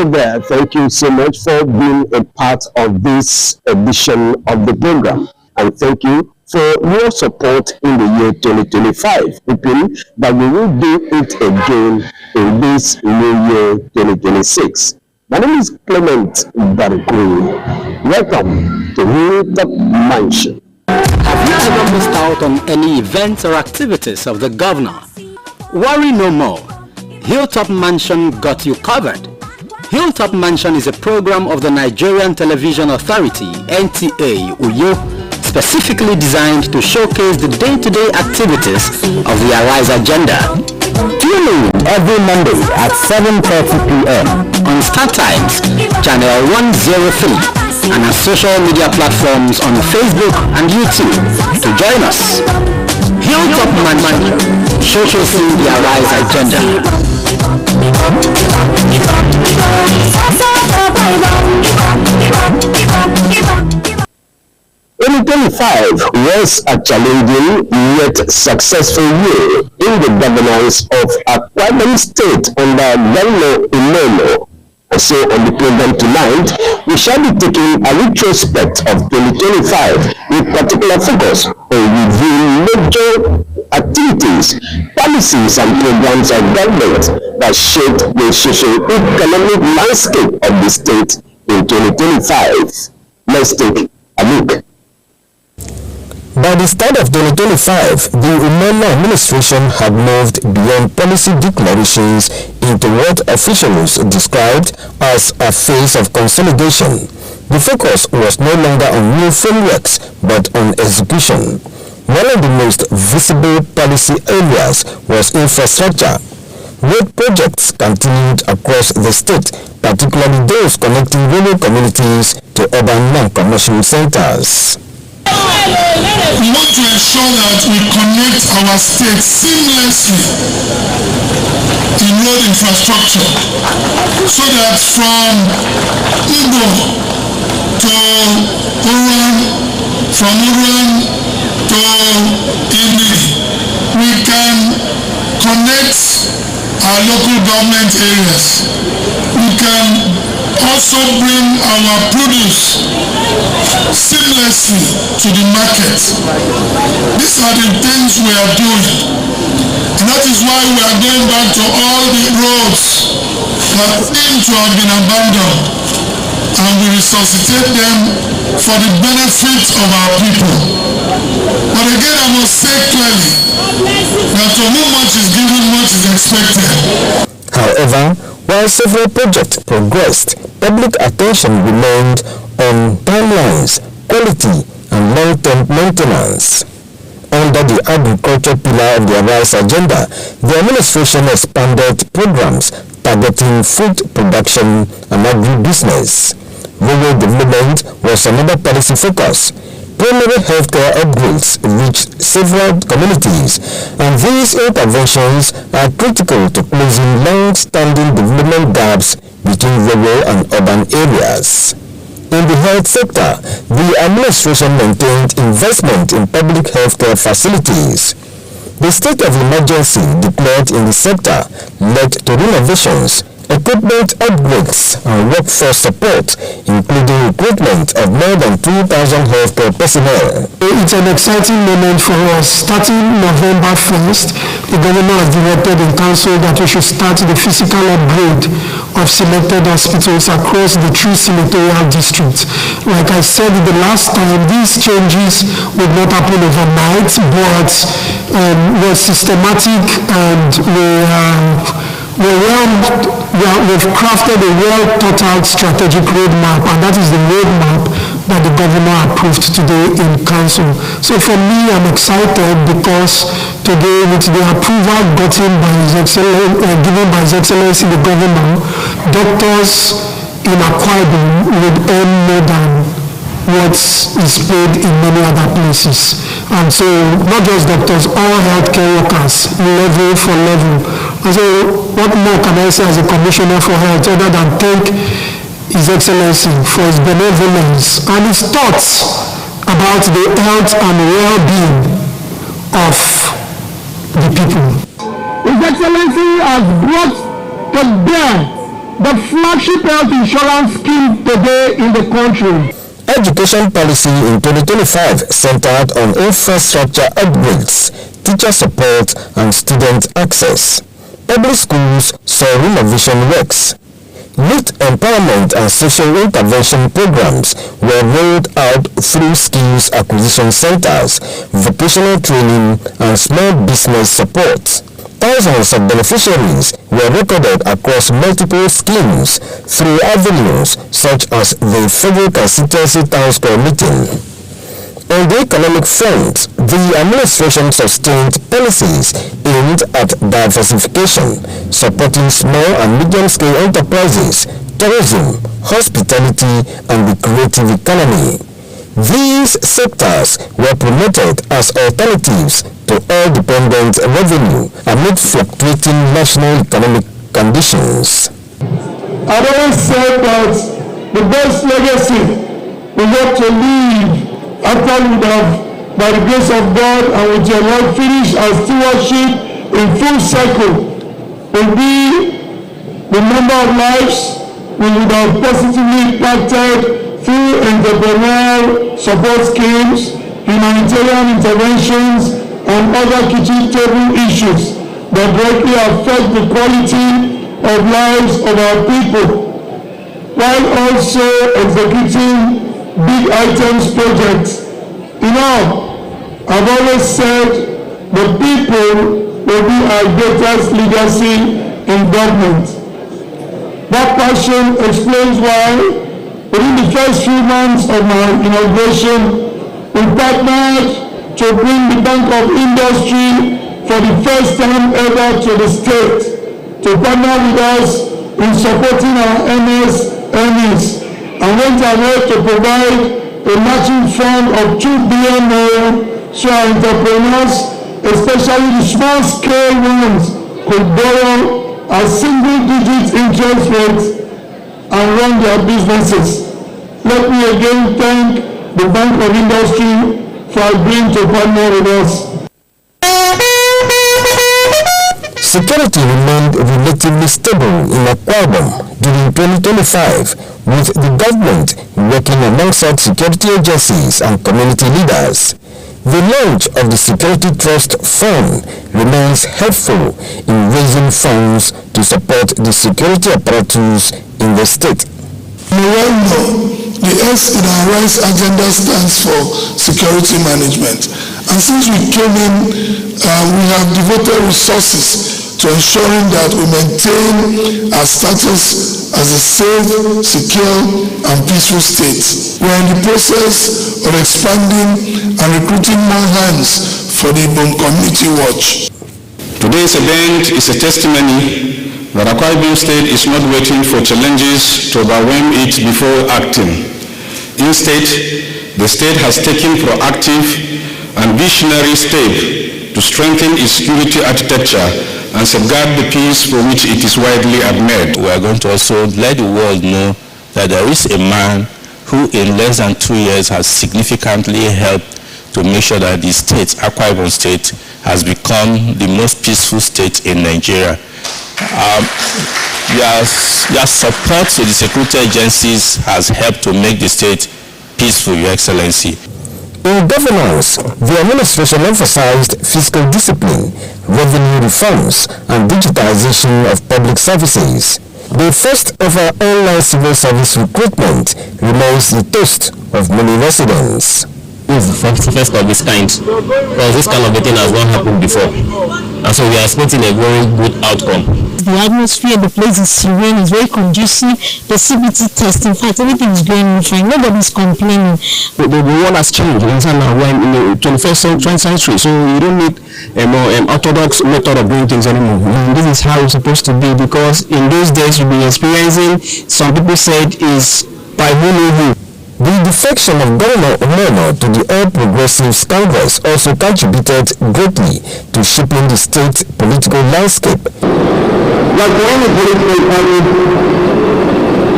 there, thank you so much for being a part of this edition of the program. And thank you for your support in the year 2025, hoping that we will do it again in this new year 2026. My name is Clement Barikuri. Welcome to Hilltop Mansion. Have you ever missed out on any events or activities of the governor? Worry no more. Hilltop Mansion got you covered. Hilltop Mansion is a program of the Nigerian Television Authority, NTA, Uyo, specifically designed to showcase the day-to-day activities of the Arise agenda. Tune in every Monday at 7:30 p.m. on Star Times, Channel 103, and our social media platforms on Facebook and YouTube to join us. Hilltop Mansion, showcasing the Arise agenda. In 2025 was a challenging yet successful year in the governance of Akwa Ibom State under Governor Umono. And so on the program tonight, we shall be taking a retrospect of 2025 with particular focus on reviewing major activities, policies and programs of government that shaped the socio-economic landscape of the state in 2025. Let's take a look. By the start of 2025, the Umono administration had moved beyond policy declarations into what officials described as a phase of consolidation. The focus was no longer on new frameworks, but on execution. One of the most visible policy areas was infrastructure. Road projects continued across the state, particularly those connecting rural communities to urban non-commercial centers. We want to ensure that we connect our state seamlessly in road infrastructure so that from Igbo to Uran, from Uran to Ili, we can connect our local government areas. We can also bring our produce seamlessly to the market. These are the things we are doing. And that is why we are going back to all the roads that seem to have been abandoned, and we resuscitate them for the benefit of our people. But again, I must say clearly that to whom much is given, much is expected. However, while several projects progressed, public attention remained on timelines, quality, and long-term maintenance. Under the agriculture pillar of the Arise agenda, the administration expanded programs targeting food production and agribusiness. Rural development was another policy focus. Primary healthcare upgrades reached several communities, and these interventions are critical to closing long-standing development gaps between rural and urban areas. In the health sector, the administration maintained investment in public healthcare facilities. The state of emergency declared in the sector led to renovations, equipment upgrades, and workforce support, including recruitment of more than 2,000 healthcare personnel. It's an exciting moment for us. Starting November 1st, the governor has directed in council that we should start the physical upgrade of selected hospitals across the 3 senatorial districts. Like I said the last time, these changes would not happen overnight, but were systematic, and we've crafted a well-thought-out strategic roadmap, and that is the roadmap that the governor approved today in council. So for me, I'm excited because today, with the approval given by His Excellency the Governor, doctors in Akwa Ibom would earn more than what is paid in many other places. And so, not just doctors, all healthcare workers, level for level. And so, what more can I say as a commissioner for health other than thank His Excellency for his benevolence and his thoughts about the health and well-being of the people. His Excellency has brought to bear the flagship health insurance scheme today in the country. Education policy in 2025 centered on infrastructure upgrades, teacher support, and student access. Public schools saw renovation works. Youth empowerment and social intervention programs were rolled out through skills acquisition centers, vocational training, and small business support. Thousands of beneficiaries were recorded across multiple schemes through avenues such as the Federal Constituency Town Square meeting. On the economic front, the administration sustained policies aimed at diversification, supporting small and medium-scale enterprises, tourism, hospitality, and the creative economy. These sectors were promoted as alternatives to oil-dependent revenue amid fluctuating national economic conditions. I've always said that the best legacy we have to leave after we have, by the grace of God and with your Lord, finish our stewardship in full cycle, will be the number of lives we would have positively impacted through entrepreneurial support schemes, humanitarian interventions, and other kitchen table issues that directly affect the quality of lives of our people, while also executing big items projects. You know, I've always said the people will be our greatest legacy in government. That passion explains why, within the first few months of my inauguration, we partnered to bring the Bank of Industry for the first time ever to the state to partner with us in supporting our MSMEs, and went ahead to provide a matching fund of 2 billion naira so our entrepreneurs, especially the small-scale ones, could borrow a single-digit interest rate and run their businesses. Let me again thank the Bank of Industry for agreeing to partner with us. Security remained relatively stable in Akwa Ibom during 2025, with the government working alongside security agencies and community leaders. The launch of the Security Trust Fund remains helpful in raising funds to support the security apparatus in the state. You well know the S in our RISE agenda stands for security management. And since we came in, we have devoted resources to ensuring that we maintain our status as a safe, secure, and peaceful state. We are in the process of expanding and recruiting more hands for the Ibom Community Watch. Today's event is a testimony that Akwa Ibom State is not waiting for challenges to overwhelm it before acting. Instead, the state has taken proactive and visionary steps to strengthen its security architecture and safeguard the peace for which it is widely admired. We are going to also let the world know that there is a man who in less than 2 years has significantly helped to make sure that the state, Akwa Ibom State, has become the most peaceful state in Nigeria. Your support to the security agencies has helped to make the state peaceful, Your Excellency. In governance, the administration emphasized fiscal discipline, revenue reforms, and digitization of public services. The first ever online civil service recruitment remains the toast of many residents. This is the first of its kind, because this kind of a thing has not happened before, and so we are expecting a very good outcome. The atmosphere, the place is serene, it's very conducive. The CBT test, in fact, everything is going fine. Nobody's complaining. The world has changed. We're in the 21st century, so you don't need a more orthodox method of doing things anymore. And this is how it's supposed to be, because in those days you've been experiencing, some people said, is by who know who. The defection of Governor Omono to the All Progressives Congress also contributed greatly to shaping the state political landscape. Like any political party,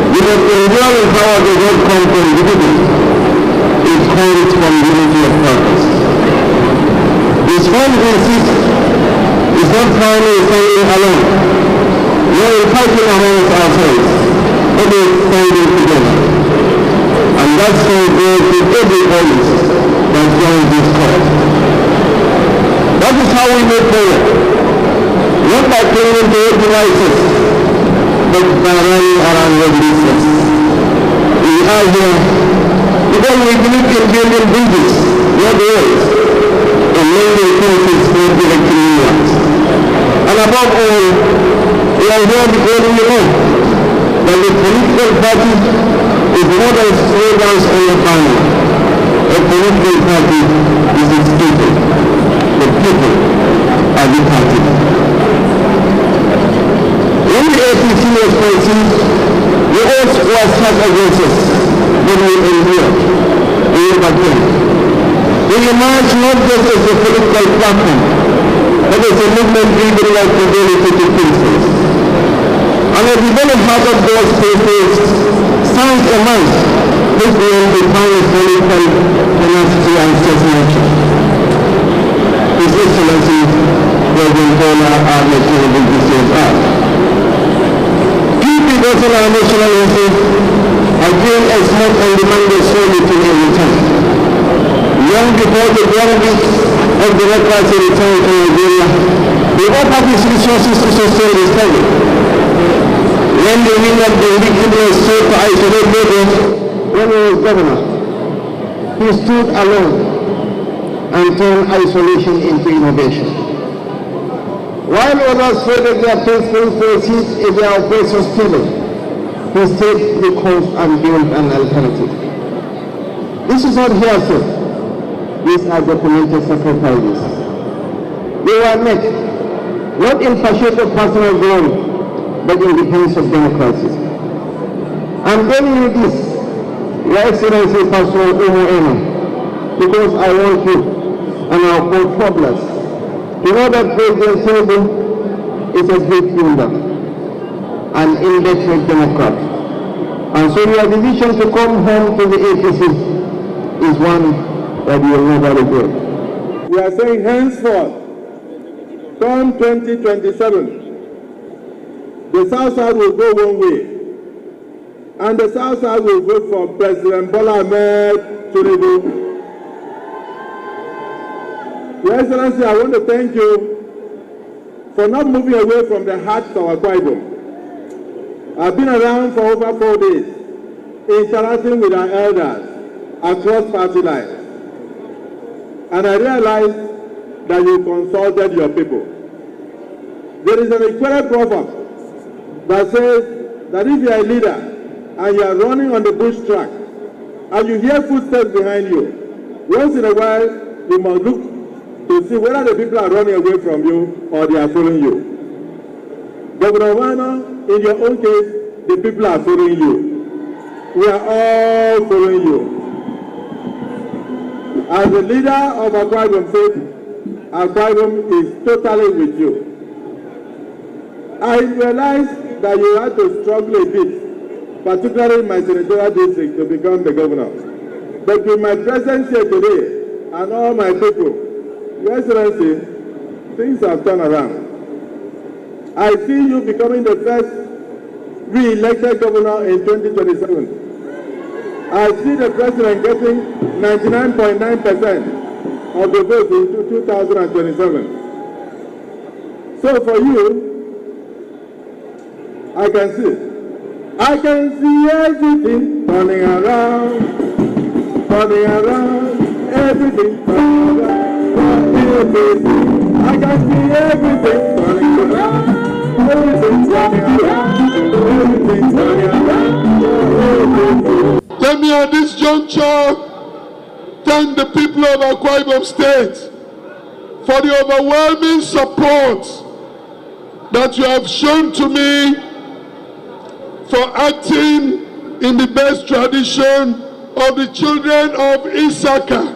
you must enjoy the power that God comes from dividends. It comes from unity of purpose. This fund consists is not found in standing alone. are fighting amongst ourselves, but we are standing together. And that's how it goes with every police that joins this cause. That is how we move forward. Not by clinging to old devices, but by running around with business. We are here because we believe in building bridges, not walls, and mending places for direct ones. And above all, we are here because we know that the political party is more than slogans on the banner. A political party is its people. The people are the party. When the APC was conceived, the odds were stacked against us, but we endured. We overcame. We emerged not just as a political platform, but as a movement driven by fidelity to principles. And as the very heart of those spaces stands a man whose name defines political tenacity and statesmanship. His Excellency, President Bola Ahmed Tinubu DCFR. Key figures in our national interest are doing as much and demanding so little in return. Long before the drumbeat of democracy returned to Nigeria, they offered his resources to sustain the struggle. When the wind of the wickedness sought to isolate Lagos when he was governor, he stood alone and turned isolation into innovation. While others traded their principles for a seat in their oppressors' table, he stayed the course and built an alternative. This is not hearsay. These are documented sacrifices. They were made, not in pursuit of personal glory, but in defense of democracy. I'm telling you this, Your Excellency Pastor Umo, because I want you and our co-travelers to know that President Tinubu is a great leader, an inveterate Democrat. And so your decision to come home to the APC is one that you will never regret. We are saying henceforth, come 2027, the South will go one way, and the South will vote for President Bola Ahmed Tinubu. Your Excellency, I want to thank you for not moving away from the heart of Akwa Ibom. I've been around for over 4 days, interacting with our elders across party lines, and I realized that you consulted your people. There is an Ikwere proverb that says that if you are a leader and you are running on the bush track and you hear footsteps behind you, once in a while you must look to see whether the people are running away from you or they are following you. Governor Wano, in your own case, the people are following you. We are all following you. As the leader of Akwa Ibom State, Akwa Ibom is totally with you. I realized that you had to struggle a bit, particularly in my senatorial district, to become the governor. But with my presence here today and all my people, Your Excellency, things have turned around. I see you becoming the first re-elected governor in 2027. I see the president getting 99.9% of the votes in 2027. So for you, I can see everything turning around, everything turning around. I can see everything turning around, everything turning around. Let me at this juncture thank the people of Akwa Ibom State for the overwhelming support that you have shown to me for acting in the best tradition of the children of Issachar,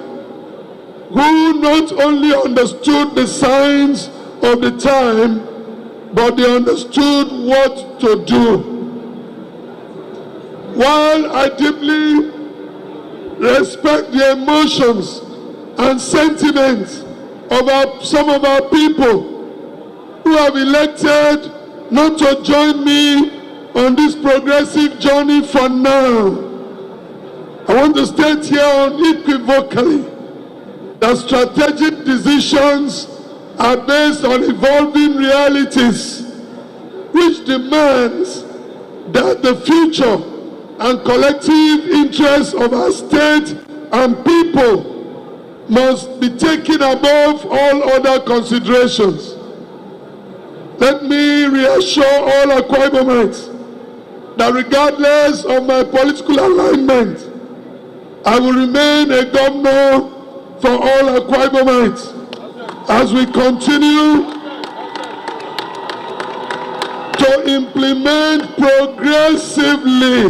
who not only understood the signs of the time, but they understood what to do. While I deeply respect the emotions and sentiments of some of our people who have elected not to join me on this progressive journey for now. I want to state here unequivocally that strategic decisions are based on evolving realities, which demands that the future and collective interests of our state and people must be taken above all other considerations. Let me reassure all Akwa Ibomites that regardless of my political alignment, I will remain a governor for all Akwa Ibomites as we continue to implement progressively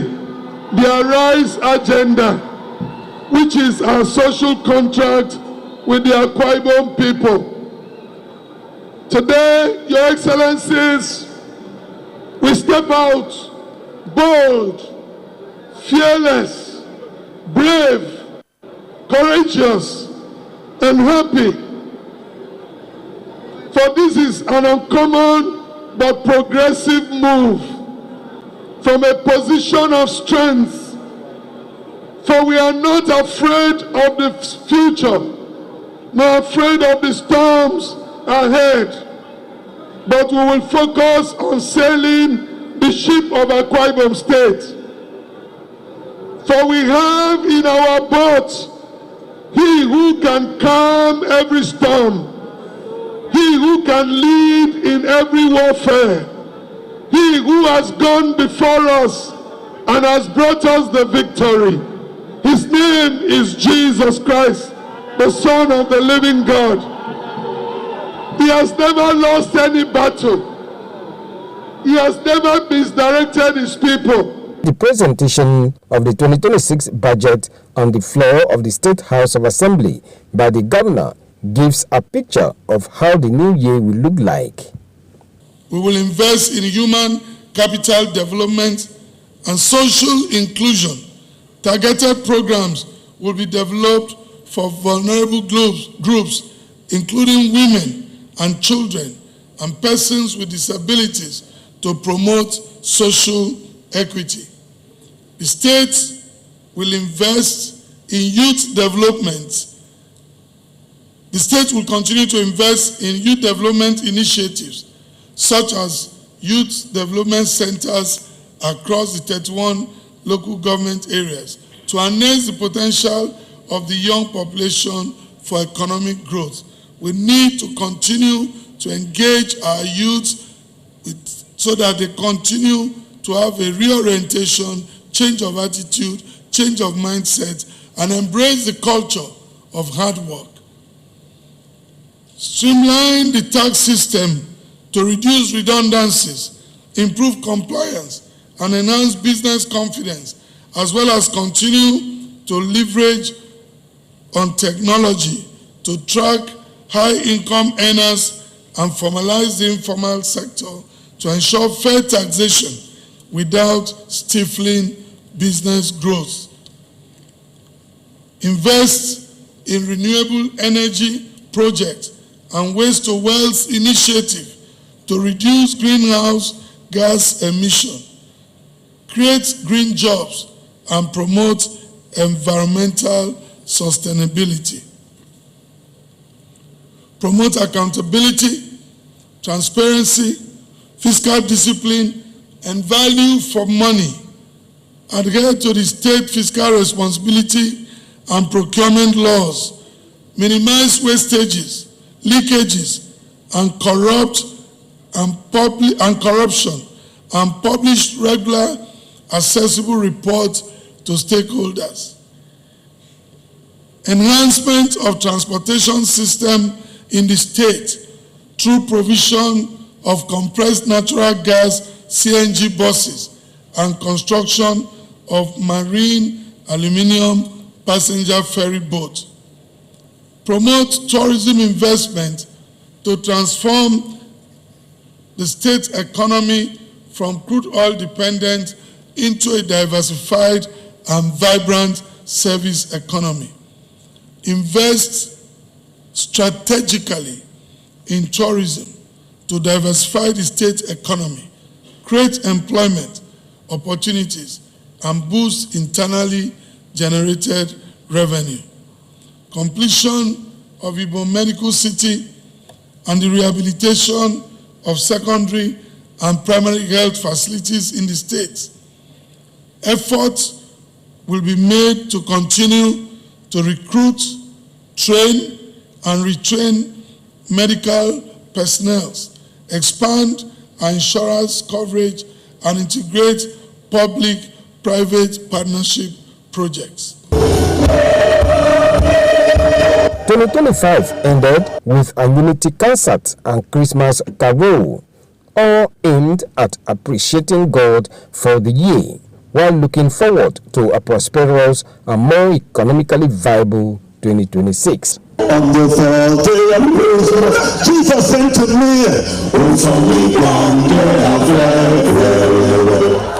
the Arise agenda, which is our social contract with the Akwa Ibom people. Today, Your Excellencies, we step out bold, fearless, brave, courageous, and happy. For this is an uncommon but progressive move from a position of strength. For we are not afraid of the future, nor afraid of the storms ahead, but we will focus on sailing the ship of Akwa Ibom State. For we have in our boat he who can calm every storm, he who can lead in every warfare, he who has gone before us and has brought us the victory. His name is Jesus Christ, the Son of the living God. He has never lost any battle. He has never misdirected his people. The presentation of the 2026 budget on the floor of the State House of Assembly by the governor gives a picture of how the new year will look like. We will invest in human capital development and social inclusion. Targeted programs will be developed for vulnerable groups, including women and children and persons with disabilities, to promote social equity. The state will invest in youth development. The state will continue to invest in youth development initiatives, such as youth development centers across the 31 local government areas, to harness the potential of the young population for economic growth. We need to continue to engage our youth so that they continue to have a reorientation, change of attitude, change of mindset, and embrace the culture of hard work. Streamline the tax system to reduce redundancies, improve compliance, and enhance business confidence, as well as continue to leverage on technology to track high-income earners and formalize the informal sector to ensure fair taxation without stifling business growth. Invest in renewable energy projects and waste to wealth initiative to reduce greenhouse gas emission, create green jobs, and promote environmental sustainability. Promote accountability, transparency, fiscal discipline, and value for money. Adhere to the state fiscal responsibility and procurement laws. Minimize wastages, leakages, and corruption, and publish regular, accessible reports to stakeholders. Enhancement of transportation system in the state through provision of compressed natural gas CNG buses and construction of marine aluminum passenger ferry boats. Promote tourism investment to transform the state economy from crude oil dependent into a diversified and vibrant service economy. Invest strategically in tourism to diversify the state economy create employment opportunities, and boost internally generated revenue. Completion of Igbo Medical City and the rehabilitation of secondary and primary health facilities in the state. Efforts will be made to continue to recruit, train, and retrain medical personnel, expand our insurance coverage, and integrate public-private partnership projects. 2025 ended with a unity concert and Christmas carol, all aimed at appreciating God for the year, while looking forward to a prosperous and more economically viable 2026. On the third day of Christmas, Jesus sent to me, it's only one day of life.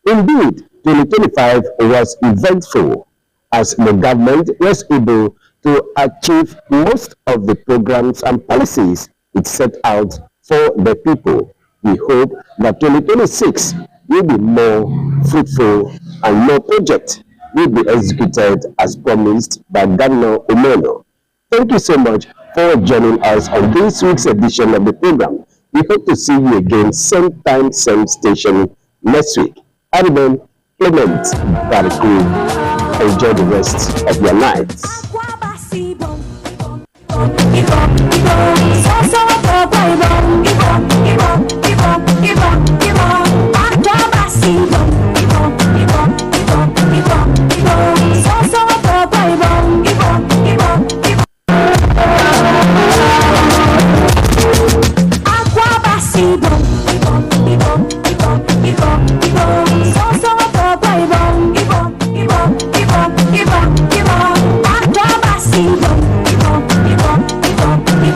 Indeed, 2025 was eventful as the government was able to achieve most of the programs and policies it set out for the people. We hope that 2026 will be more fruitful and more projects will be executed as promised by Governor Umeno. Thank you so much for joining us on this week's edition of the program. We hope to see you again same time, same station next week. Arben Clement Barikou. enjoy the rest of your night. So